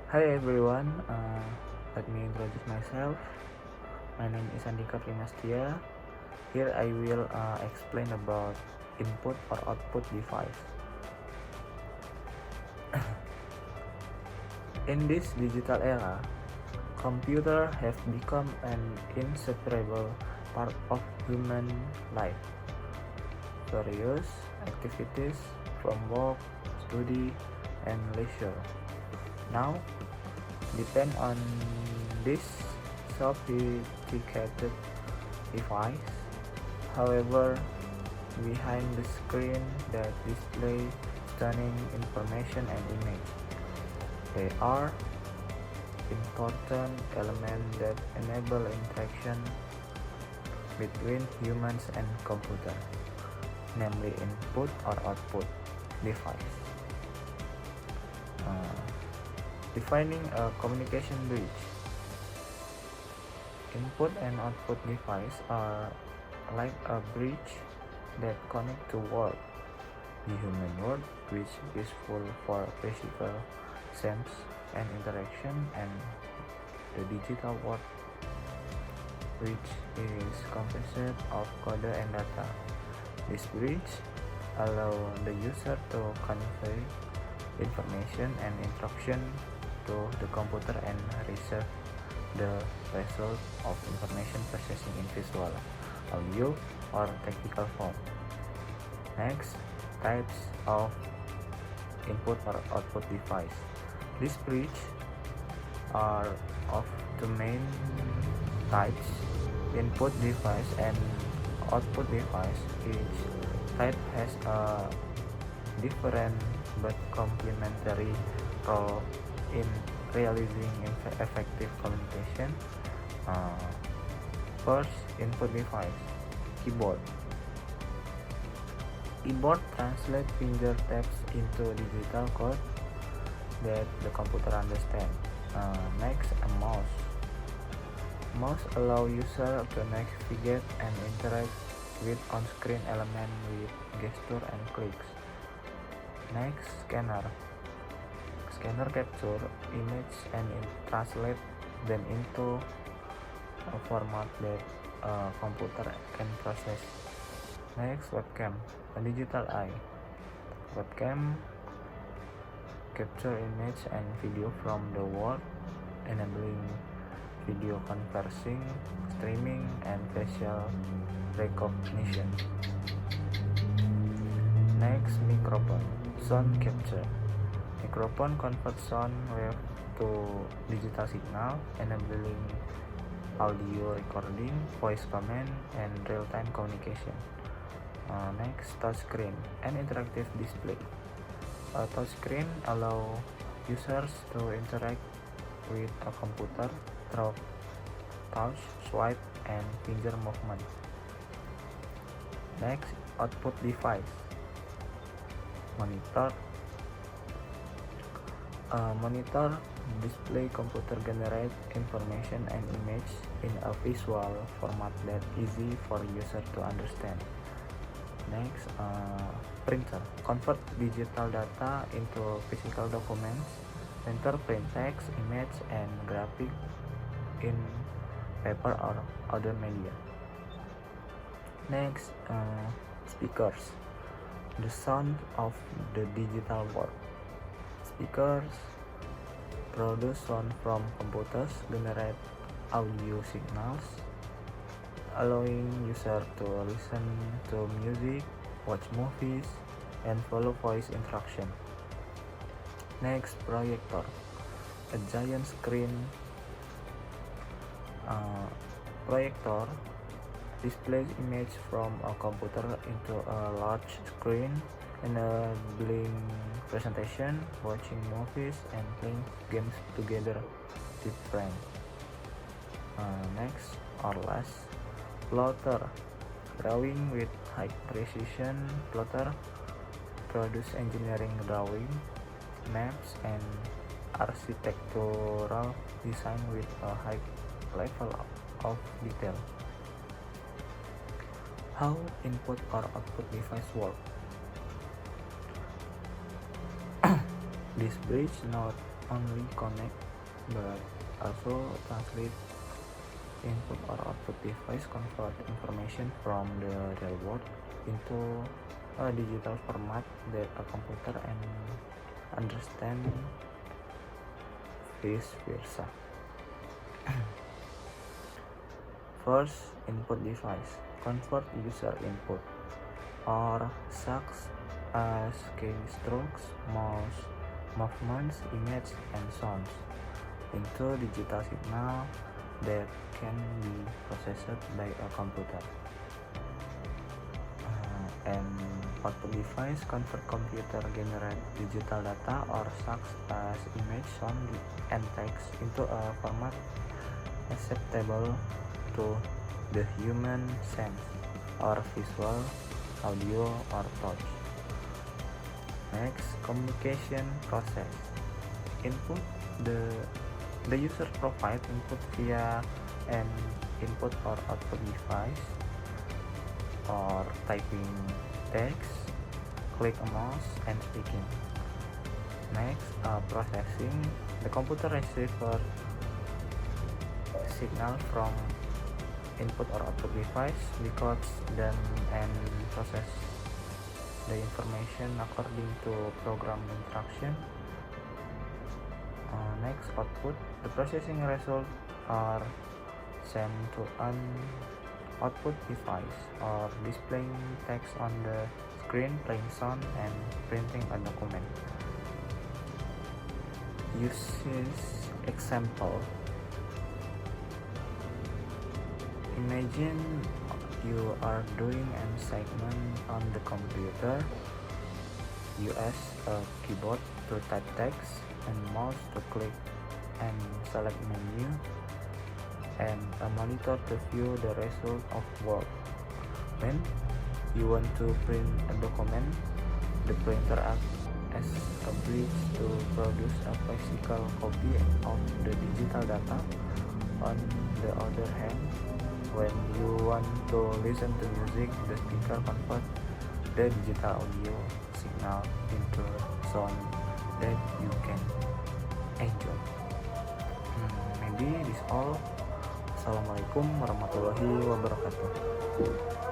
Hi everyone, let me introduce myself. My name is Andika Primastia. Here I will explain about input or output device. In this digital era, computers have become an inseparable part of human life. Various activities from work, study, and leisure now depend on this sophisticated device. However, behind the screen that display stunning information and image, they are important elements that enable interaction between humans and computer, namely input or output device. Defining a communication bridge. Input and output device are like a bridge that connect to world, the human world, which is full for physical sense and interaction, and the digital world, which is composite of code and data. This bridge allow the user to convey information and instruction to the computer and receive the result of information processing in visual, audio, or technical form. Next, types of input or output device. This bridge are of the main types: input device and output device. Each type has a different but complementary role in realizing effective communication. First, input device. Keyboard. Keyboard translates finger taps into digital code that the computer understands. Next, a mouse. Mouse allow user to navigate and interact with on-screen element with gesture and clicks. Next, scanner. Scanner capture image and translate them into a format that a computer can process. Next, webcam, a digital eye. Webcam capture image and video from the world, enabling video conferencing, streaming, and facial recognition. Next, microphone, sound capture. Microphone converts sound wave to digital signal, enabling audio recording, voice command, and real-time communication. Next, touchscreen, an interactive display. A touchscreen allows users to interact with a computer through touch, swipe, and finger movement. Next, output device. Monitor. A monitor display computer generate information and image in a visual format that easy for user to understand. Next, printer convert digital data into physical documents. Printer print text, image, and graphic in paper or other media. Next, speakers, the sound of the digital world. Speakers produce sound from computers, generate audio signals, allowing user to listen to music, watch movies, and follow voice instruction. Next, projector, a giant screen. Projector displays image from a computer into a large screen, enabling presentation, watching movies, and playing games together with friends. Next or last, plotter, drawing with high precision. Plotter produce engineering drawing, maps, and architectural design with a high level of detail. How input or output device work? This bridge not only connect but also translate input or output device, convert information from the real world into a digital format that a computer and understand, vice versa. First, input device. Convert user input or such as keystrokes, mouse movements, image, and sounds into digital signal that can be processed by a computer. And output device convert computer generate digital data or such as image, sound, and text into a format acceptable to the human sense or visual, audio, or touch. Next, communication process. Input, the user provide input via an input or output device or typing text, click a mouse, and speaking. Next, processing. The computer receives signal from input or output device, decodes them and process the information according to program instruction. Next, output. The processing result are sent to an output device or displaying text on the screen, playing sound, and printing a document. Uses example. Imagine you are doing an assignment on the computer. You use a keyboard to type text and mouse to click and select menu, and a monitor to view the result of work. When you want to print a document, the printer acts as a bridge to produce a physical copy of the digital data. On the other hand, when you want to listen to music, the speaker converts the digital audio signal into sound that you can enjoy. Maybe this all. Assalamualaikum warahmatullahi wabarakatuh.